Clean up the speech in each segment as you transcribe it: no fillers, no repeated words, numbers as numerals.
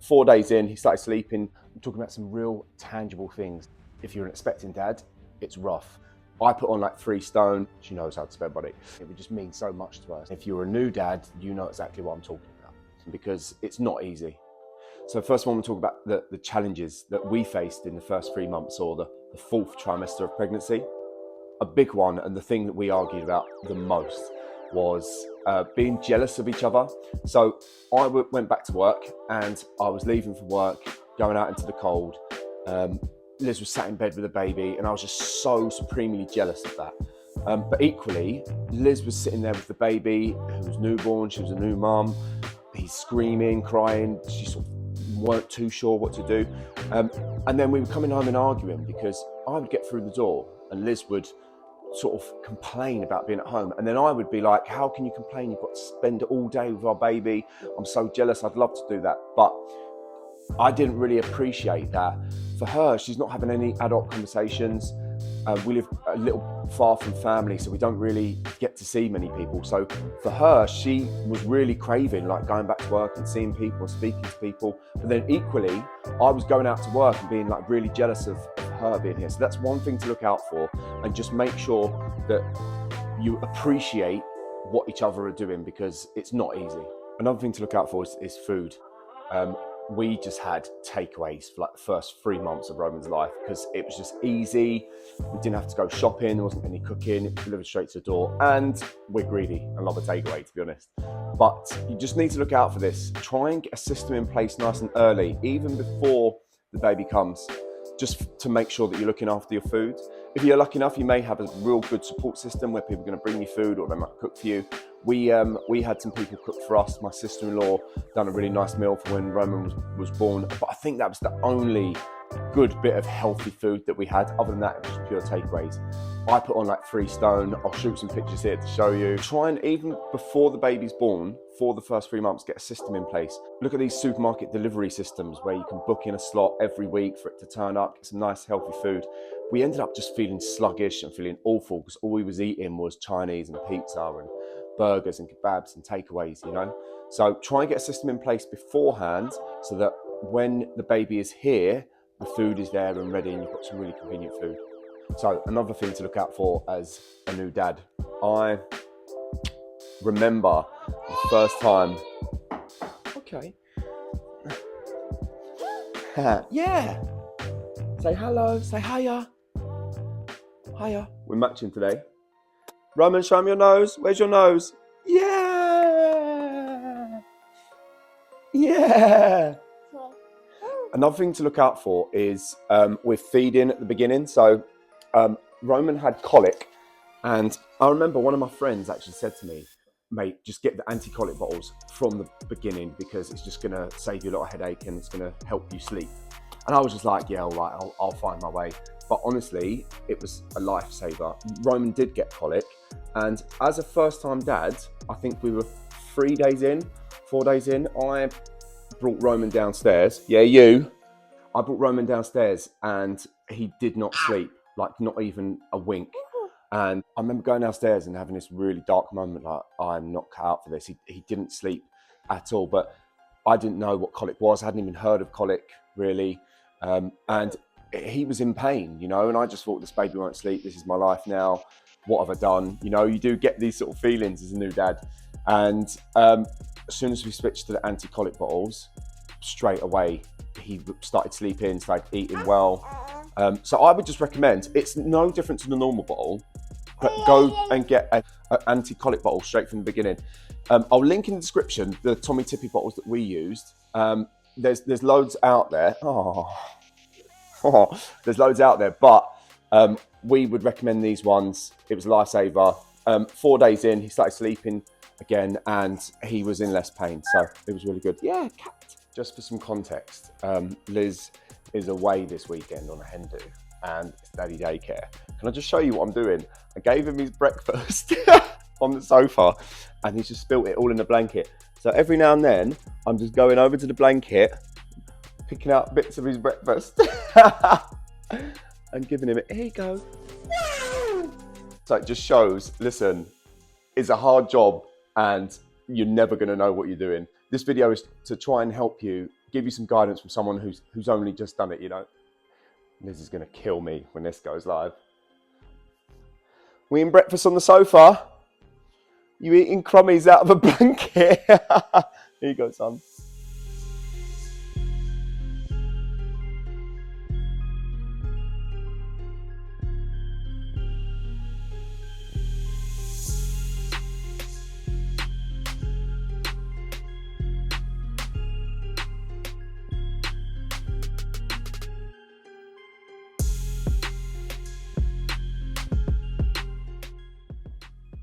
4 days in, he started sleeping. I'm talking about some real tangible things. If you're an expecting dad, it's rough. I put on like 3 stone. She knows how to spell body. It would just mean so much to us. If you're a new dad, you know exactly what I'm talking about, because it's not easy. So first one, we'll talk about the challenges that we faced in the first 3 months, or the 4th trimester of pregnancy. A big one, and the thing that we argued about the most, was being jealous of each other. So I went back to work, and I was leaving from work, going out into the cold. Liz was sat in bed with a baby, and I was just so supremely jealous of that. But equally, Liz was sitting there with the baby, who was newborn. She was a new mum. He's screaming, crying. She sort of weren't too sure what to do. And then we were coming home and arguing, because I would get through the door and Liz would sort of complain about being at home. And then I would be like, how can you complain? You've got to spend all day with our baby. I'm so jealous. I'd love to do that. But I didn't really appreciate that. For her, she's not having any adult conversations. We live a little far from family, so we don't really get to see many people. So for her, she was really craving like going back to work and seeing people and speaking to people. But then equally, I was going out to work and being like really jealous of her being here. So that's one thing to look out for, and just make sure that you appreciate what each other are doing, because it's not easy. Another thing to look out for is food. We just had takeaways for like the first 3 months of Roman's life, because it was just easy. We didn't have to go shopping. There wasn't any cooking. It was delivered straight to the door. And we're greedy and love a takeaway, to be honest. But you just need to look out for this. Try and get a system in place nice and early, even before the baby comes, just to make sure that you're looking after your food. If you're lucky enough, you may have a real good support system where people are going to bring you food, or they might cook for you. We had some people cook for us. My sister-in-law done a really nice meal for when Roman was born. But I think that was the only good bit of healthy food that we had. Other than that, it was just pure takeaways. I put on like 3 stone. I'll shoot some pictures here to show you. Try and, even before the baby's born, for the first 3 months, get a system in place. Look at these supermarket delivery systems where you can book in a slot every week for it to turn up, get some nice healthy food. We ended up just feeling sluggish and feeling awful, because all we was eating was Chinese and pizza and burgers and kebabs and takeaways, you know. So try and get a system in place beforehand, so that when the baby is here, the food is there and ready, and you've got some really convenient food. So another thing to look out for as a new dad, I remember the first time. Okay. Yeah. Say hello. Say hiya. Hiya. We're matching today. Roman, show me your nose. Where's your nose? Yeah. Yeah. Another thing to look out for is with feeding at the beginning. So Roman had colic, and I remember one of my friends actually said to me, mate, just get the anti-colic bottles from the beginning, because it's just going to save you a lot of headache and it's going to help you sleep. And I was just like, yeah, all right, I'll find my way. But honestly, it was a lifesaver. Roman did get colic, and as a first-time dad, I think we were 4 days in, I brought Roman downstairs. Yeah, you. I brought Roman downstairs, and he did not sleep, like not even a wink. And I remember going downstairs and having this really dark moment, like, I'm not cut out for this. He didn't sleep at all, but I didn't know what colic was. I hadn't even heard of colic, really. And he was in pain, you know, and I just thought, this baby won't sleep. This is my life now. What have I done? You know, you do get these sort of feelings as a new dad. And as soon as we switched to the anti-colic bottles, straight away, he started sleeping, started eating well. So I would just recommend, it's no different to the normal bottle, but go and get an anti-colic bottle straight from the beginning. I'll link in the description the Tommee Tippee bottles that we used. There's loads out there. There's loads out there, but we would recommend these ones. It was a lifesaver. 4 days in, he started sleeping again, and he was in less pain, so it was really good. Yeah, cat. Just for some context, Liz is away this weekend on a hen do, and it's daddy daycare. Can I just show you what I'm doing? I gave him his breakfast on the sofa, and he's just spilt it all in the blanket. So every now and then, I'm just going over to the blanket, picking out bits of his breakfast, and giving him it. Here you go. So it just shows, listen, it's a hard job, and you're never going to know what you're doing. This video is to try and help you give you some guidance from someone who's only just done it, you know. Liz is gonna kill me when this goes live. We eating breakfast on the sofa? You eating crummies out of a blanket? Here you go, son.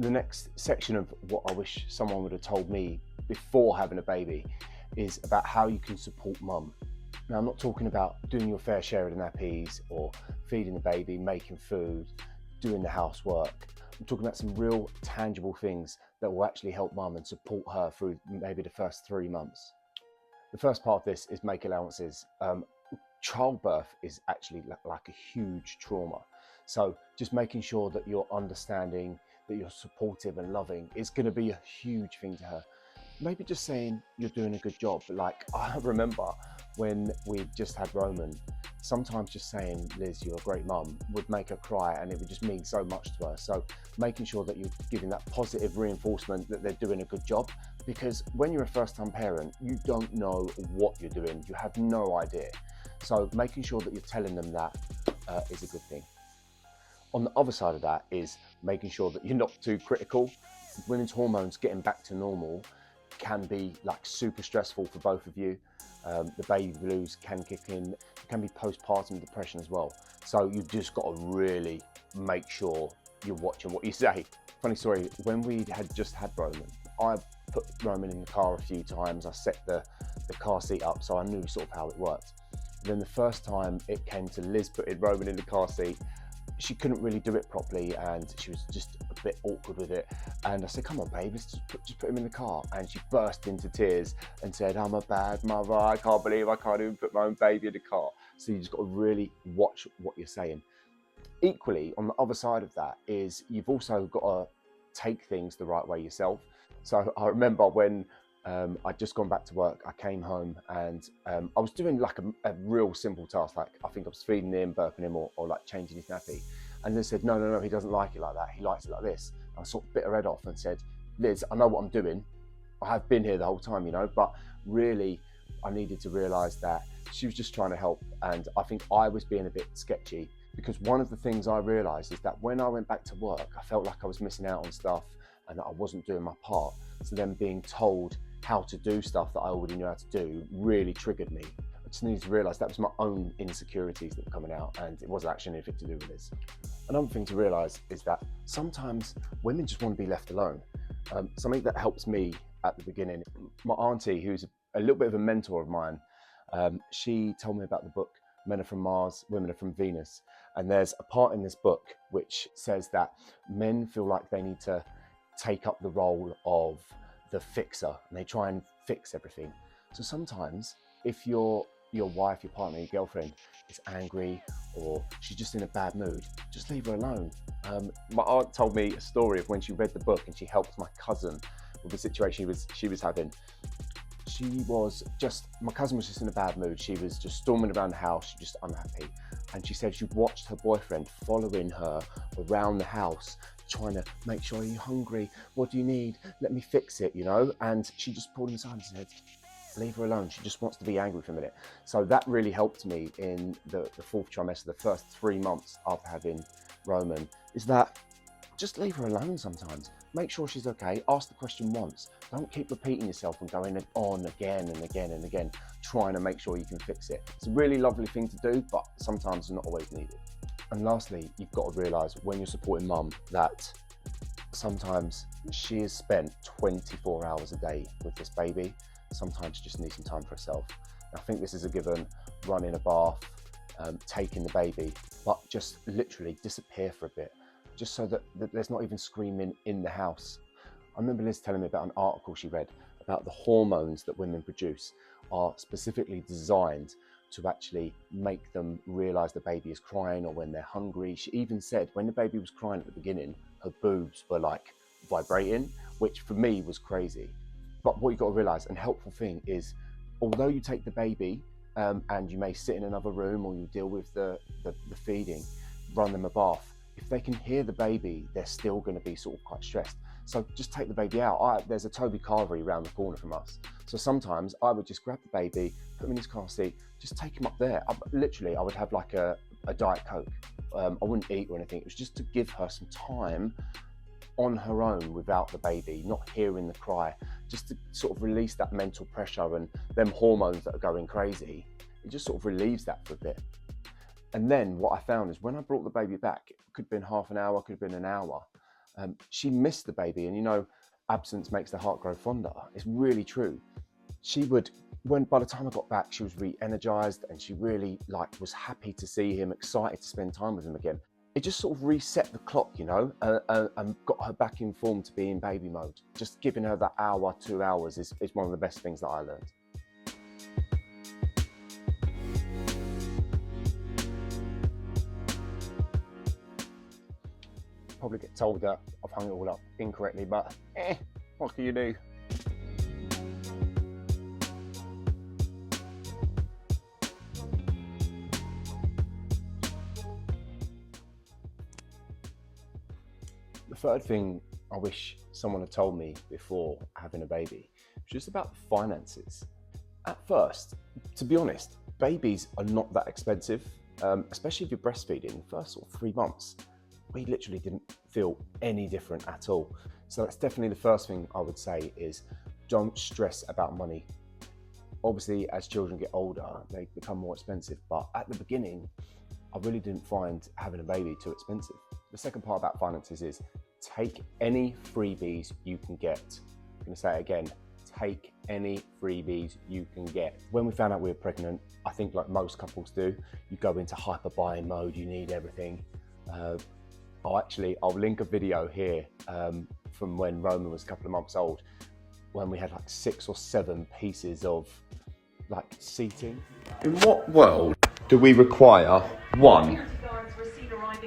The next section of what I wish someone would have told me before having a baby is about how you can support mum. Now, I'm not talking about doing your fair share of the nappies or feeding the baby, making food, doing the housework. I'm talking about some real tangible things that will actually help mum and support her through maybe the first 3 months. The first part of this is make allowances. Childbirth is actually like a huge trauma. So just making sure that you're understanding, that you're supportive and loving is going to be a huge thing to her. Maybe just saying you're doing a good job. Like I remember when we just had Roman, sometimes just saying, Liz, you're a great mum, would make her cry, and it would just mean so much to her. So making sure that you're giving that positive reinforcement that they're doing a good job, because when you're a first-time parent, you don't know what you're doing. You have no idea. So making sure that you're telling them that is a good thing. On the other side of that is making sure that you're not too critical. Women's hormones getting back to normal can be like super stressful for both of you. The baby blues can kick in. It can be postpartum depression as well. So you've just got to really make sure you're watching what you say. Funny story, when we had just had Roman, I put Roman in the car a few times. I set the car seat up so I knew sort of how it worked. Then the first time it came to Liz putting Roman in the car seat, she couldn't really do it properly and she was just a bit awkward with it. And I said, come on, babe, let's just put him in the car. And she burst into tears and said, I'm a bad mother. I can't believe I can't even put my own baby in the car. So you just got to really watch what you're saying. Equally, on the other side of that is you've also got to take things the right way yourself. So I remember when I'd just gone back to work, I came home and I was doing like a real simple task. Like I think I was feeding him, burping him or like changing his nappy. And Liz said, no, he doesn't like it like that. He likes it like this. And I sort of bit her head off and said, Liz, I know what I'm doing. I have been here the whole time, you know, but really I needed to realize that she was just trying to help. And I think I was being a bit sketchy, because one of the things I realized is that when I went back to work, I felt like I was missing out on stuff and that I wasn't doing my part. So then being told how to do stuff that I already knew how to do really triggered me. I just needed to realize that was my own insecurities that were coming out, and it wasn't actually anything to do with this. Another thing to realize is that sometimes women just want to be left alone. Something that helps me at the beginning, my auntie, who's a little bit of a mentor of mine, she told me about the book Men Are From Mars, Women Are From Venus. And there's a part in this book which says that men feel like they need to take up the role of the fixer, and they try and fix everything. So sometimes if your wife, your partner, your girlfriend is angry or she's just in a bad mood, just leave her alone. My aunt told me a story of when she read the book and she helped my cousin with the situation she was having. My cousin was just in a bad mood. She was just storming around the house, just unhappy. And she said she watched her boyfriend following her around the house, trying to make sure, are you hungry? What do you need? Let me fix it, you know? And she just pulled him aside and said, leave her alone. She just wants to be angry for a minute. So that really helped me in the fourth trimester, the first 3 months after having Roman, is that just leave her alone sometimes. Make sure she's okay. Ask the question once. Don't keep repeating yourself and going on again and again and again, trying to make sure you can fix it. It's a really lovely thing to do, but sometimes not always needed. And lastly, you've got to realise when you're supporting mum that sometimes she has spent 24 hours a day with this baby. Sometimes she just needs some time for herself. I think this is a given, running a bath, taking the baby, but just literally disappear for a bit, just so that there's not even screaming in the house. I remember Liz telling me about an article she read about the hormones that women produce are specifically designed to actually make them realise the baby is crying or when they're hungry. She even said when the baby was crying at the beginning, her boobs were like vibrating, which for me was crazy. But what you've got to realise, and helpful thing, is although you take the baby and you may sit in another room or you deal with the feeding, run them a bath, if they can hear the baby, they're still going to be sort of quite stressed. So just take the baby out. There's a Tommee Tippee around the corner from us. So sometimes I would just grab the baby, put him in his car seat, just take him up there. I would have like a Diet Coke. I wouldn't eat or anything. It was just to give her some time on her own without the baby, not hearing the cry, just to sort of release that mental pressure and them hormones that are going crazy. It just sort of relieves that for a bit. And then what I found is when I brought the baby back, it could have been half an hour, could have been an hour. She missed the baby, and you know, absence makes the heart grow fonder. It's really true. She would, by the time I got back, she was re-energized and she really was happy to see him, excited to spend time with him again. It just sort of reset the clock, you know, and got her back in form to be in baby mode. Just giving her that hour, 2 hours is one of the best things that I learned. Probably get told that I've hung it all up incorrectly, but what can you do? The third thing I wish someone had told me before having a baby was just about the finances. At first, to be honest, babies are not that expensive, especially if you're breastfeeding. The first sort of 3 months, we literally didn't feel any different at all. So that's definitely the first thing I would say is don't stress about money. Obviously, as children get older, they become more expensive, but at the beginning, I really didn't find having a baby too expensive. The second part about finances is take any freebies you can get. I'm gonna say it again, take any freebies you can get. When we found out we were pregnant, I think like most couples do, you go into hyper buying mode, you need everything. I'll link a video here from when Roman was a couple of months old, when we had like 6 or 7 pieces of like seating. In what world do we require 1,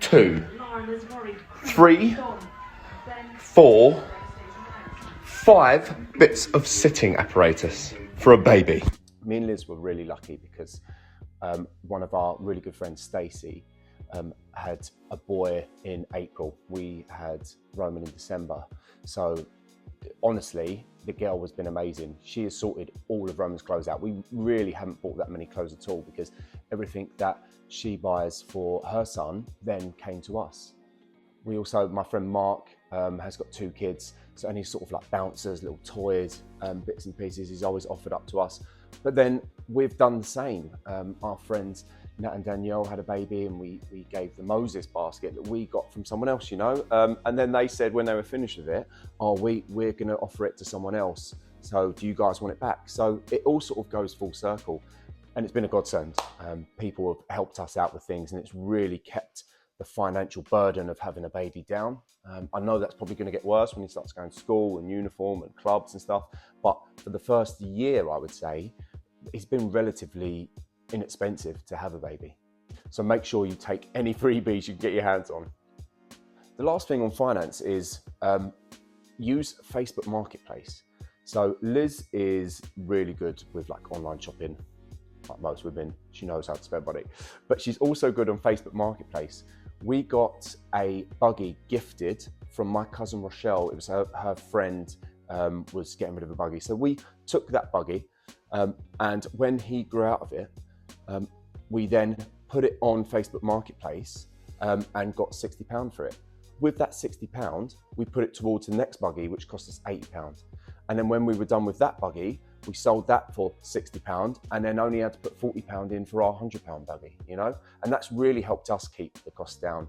2, 3, 4, 5 bits of sitting apparatus for a baby? Me and Liz were really lucky because one of our really good friends, Stacey, had a boy in April. We had Roman in December. So honestly, the girl has been amazing. She has sorted all of Roman's clothes out. We really haven't bought that many clothes at all because everything that she buys for her son then came to us. We also, my friend Mark has got 2 kids, so any sort of like bouncers, little toys, bits and pieces he's always offered up to us. But then we've done the same. Our friends Nat and Danielle had a baby and we gave the Moses basket that we got from someone else, you know, and then they said when they were finished with it, we're going to offer it to someone else, so do you guys want it back? So it all sort of goes full circle, and it's been a godsend. People have helped us out with things, and it's really kept the financial burden of having a baby down. I know that's probably going to get worse when he starts going to school and uniform and clubs and stuff, but for the first year, I would say, it's been relatively inexpensive to have a baby. So make sure you take any freebies you can get your hands on. The last thing on finance is use Facebook Marketplace. So Liz is really good with like online shopping, like most women. She knows how to spend money, but she's also good on Facebook Marketplace. We got a buggy gifted from my cousin Rochelle. It was her friend was getting rid of a buggy. So we took that buggy and when he grew out of it, we then put it on Facebook Marketplace and got £60 for it. With that £60, we put it towards the next buggy, which cost us £80. And then when we were done with that buggy, we sold that for £60 and then only had to put £40 in for our £100 buggy, you know? And that's really helped us keep the cost down.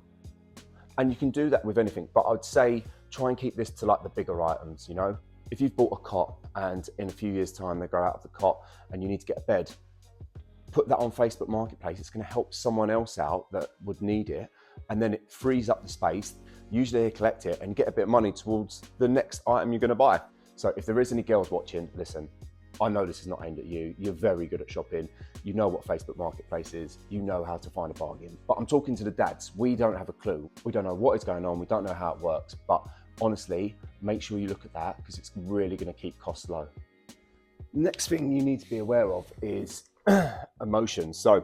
And you can do that with anything, but I would say try and keep this to like the bigger items, you know? If you've bought a cot and in a few years' time they grow out of the cot and you need to get a bed, put that on Facebook Marketplace. It's going to help someone else out that would need it, and then it frees up the space. Usually they collect it and get a bit of money towards the next item you're going to buy. So if there is any girls watching, listen, I know this is not aimed at you. You're very good at shopping. You know what Facebook Marketplace is. You know how to find a bargain. But I'm talking to the dads. We don't have a clue. We don't know what is going on. We don't know how it works. But honestly, make sure you look at that because it's really going to keep costs low. Next thing you need to be aware of is emotions. So,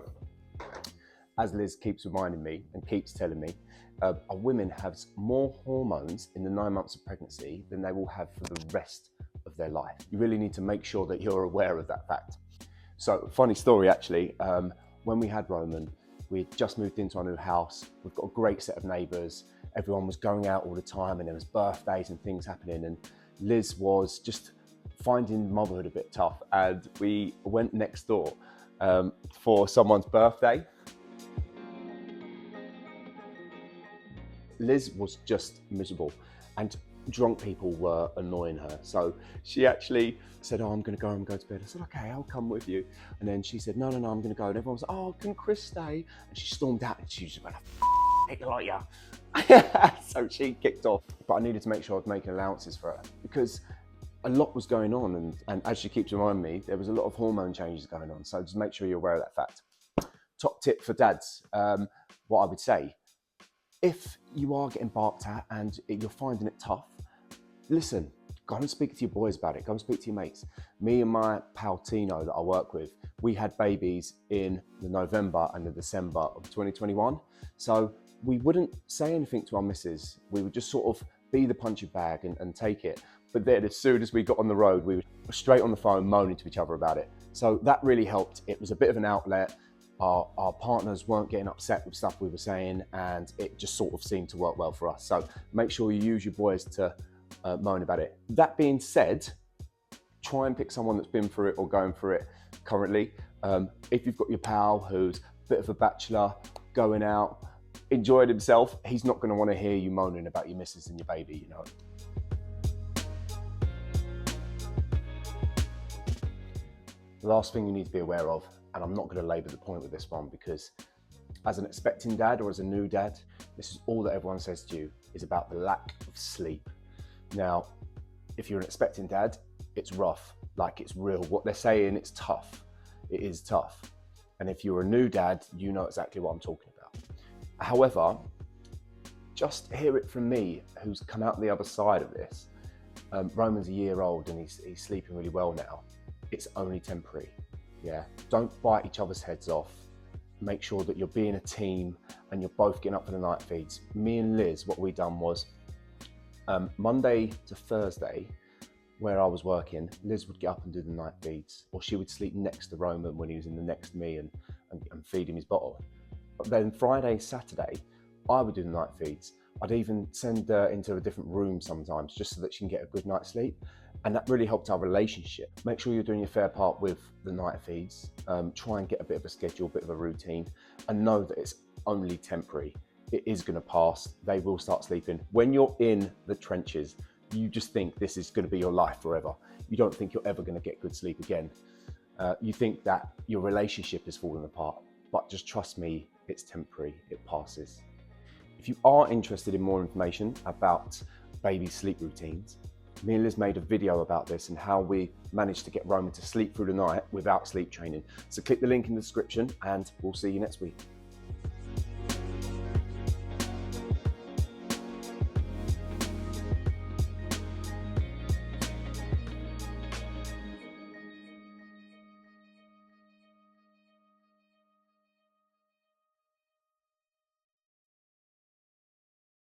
as Liz keeps reminding me and keeps telling me, a woman has more hormones in the 9 months of pregnancy than they will have for the rest of their life. You really need to make sure that you're aware of that fact. So, funny story actually, when we had Roman, we just moved into our new house. We've got a great set of neighbours. Everyone was going out all the time and there was birthdays and things happening. And Liz was just finding motherhood a bit tough. And we went next door for someone's birthday. Liz was just miserable and drunk people were annoying her. So she actually said, oh, I'm going to go to bed. I said, okay, I'll come with you. And then she said, no, I'm going to go. And everyone was like, oh, can Chris stay? And she stormed out and she just went, I like you. So she kicked off. But I needed to make sure I was making allowances for her because a lot was going on. And as she keeps reminding me, there was a lot of hormone changes going on. So just make sure you're aware of that fact. Top tip for dads, what I would say, if you are getting barked at and you're finding it tough, listen, go and speak to your boys about it. Go and speak to your mates. Me and my pal Tino that I work with, we had babies in the November and the December of 2021. So we wouldn't say anything to our missus. We would just sort of be the punching bag and take it. But then as soon as we got on the road, we were straight on the phone moaning to each other about it. So that really helped. It was a bit of an outlet. Our partners weren't getting upset with stuff we were saying and it just sort of seemed to work well for us. So make sure you use your boys to moan about it. That being said, try and pick someone that's been through it or going through it currently. If you've got your pal who's a bit of a bachelor, going out, enjoying himself, he's not going to want to hear you moaning about your missus and your baby, you know. The last thing you need to be aware of, and I'm not going to labour the point with this one because as an expecting dad or as a new dad, this is all that everyone says to you is about the lack of sleep. Now, if you're an expecting dad, it's rough, like it's real. What they're saying, it's tough. It is tough. And if you're a new dad, you know exactly what I'm talking about. However, just hear it from me, who's come out the other side of this. Roman's a year old and he's sleeping really well now. It's only temporary. Yeah, don't bite each other's heads off. Make sure that you're being a team and you're both getting up for the night feeds. Me and Liz, what we done was Monday to Thursday, where I was working, Liz would get up and do the night feeds, or she would sleep next to Roman when he was in the next to me and feed him his bottle. But then Friday, Saturday, I would do the night feeds. I'd even send her into a different room sometimes just so that she can get a good night's sleep. And that really helped our relationship. Make sure you're doing your fair part with the night feeds. Try and get a bit of a schedule, a bit of a routine, and know that it's only temporary. It is going to pass. They will start sleeping. When you're in the trenches, you just think this is going to be your life forever. You don't think you're ever going to get good sleep again. You think that your relationship is falling apart, but just trust me, it's temporary. It passes. If you are interested in more information about baby sleep routines, me and Liz made a video about this and how we managed to get Roman to sleep through the night without sleep training. So click the link in the description and we'll see you next week.